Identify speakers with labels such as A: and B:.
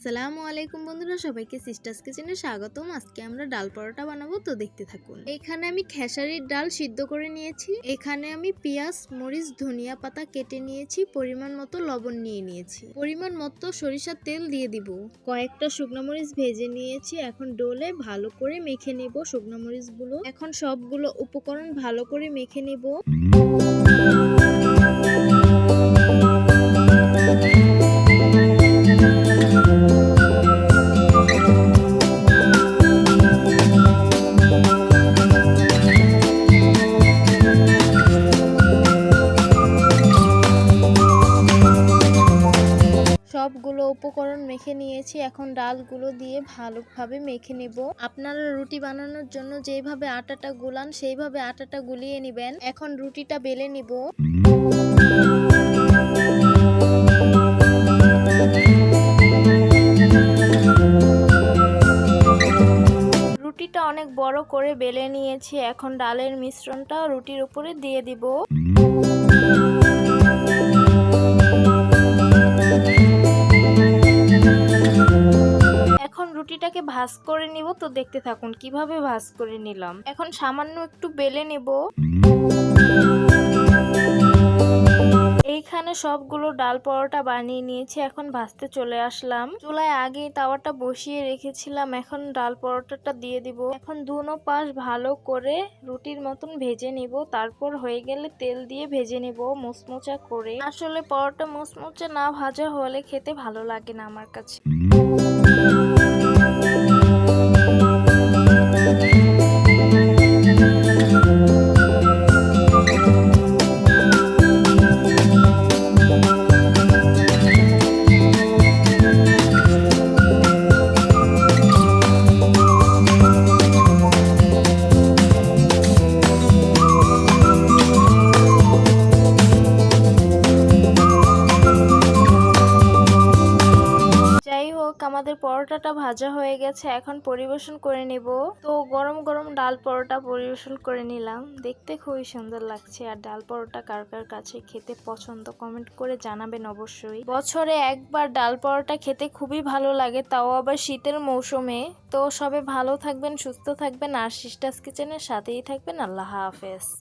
A: আসসালামু আলাইকুম বন্ধুরা, সবাইকে সিস্টার্স কিচেনে স্বাগতম। আজকে আমরা ডাল পরোটা বানাবো, তো দেখতে থাকুন। এখানে আমি খেসারির ডাল সিদ্ধ করে নিয়েছি। এখানে আমি পেঁয়াজ, মরিচ, ধনিয়া পাতা কেটে নিয়েছি। পরিমাণ মতো লবণ নিয়ে নিয়েছি। পরিমাণ মতো সরিষার তেল দিয়ে দিব। কয়েকটা শুকনো মরিচ ভেজে নিয়েছি। এখন ডোলে ভালো করে মেখে নিব শুকনো মরিচগুলো। এখন সবগুলো উপকরণ ভালো করে মেখে নিব। সবগুলো উপকরণ মেখে নিয়েছি। এখন ডালগুলো দিয়ে ভালোভাবে মেখে নেব। আপনারা রুটি বানানোর জন্য যেভাবে আটাটা গুলান সেইভাবে আটাটা গুলিয়ে নেবেন। এখন রুটিটা বেলে নিব। রুটিটা অনেক বড় করে বেলে নিয়েছি। এখন ডালের মিশ্রণটা রুটির উপরে দিয়ে দিব। রুটিটাকে ভাজ করে নিব, তো দেখতে থাকুন কিভাবে ভাজ করে নিলাম। এখন সামান্য একটু বেলে নেব। এইখানে সবগুলো ডাল পরোটা বানিয়ে নিয়েছি। এখন ভাজতে চলে আসলাম। চুলায় আগেই তাওয়াটা বসিয়ে রেখেছিলাম। এখন ডাল পরোটাটা দিয়ে দিব। এখন দুনো পাশ ভালো করে রুটির মতন ভেজে নিব। তারপর হয়ে গেলে তেল দিয়ে ভেজে নিব মুচমুচা করে। আসলে পরোটা মুচমুচা না ভাজা হলে খেতে ভালো লাগে না আমার কাছে। আমাদের পরোটাটা ভাজা হয়ে গেছে। এখন পরিবেশন করে নিব। তো গরম গরম ডাল পরোটা পরিবেশন করে নিলাম। দেখতে খুবই সুন্দর লাগছে। আর ডাল পরোটা কার কার কাছে খেতে পছন্দ কমেন্ট করে জানাবেন অবশ্যই। বছরে একবার ডাল পরোটা খেতে খুবই ভালো লাগে, তাও আবার শীতের মৌসুমে। তো সবাই ভালো থাকবেন, সুস্থ থাকবেন, আর সিস্টার্স কিচেনের সাথেই থাকবেন। আল্লাহ হাফেজ।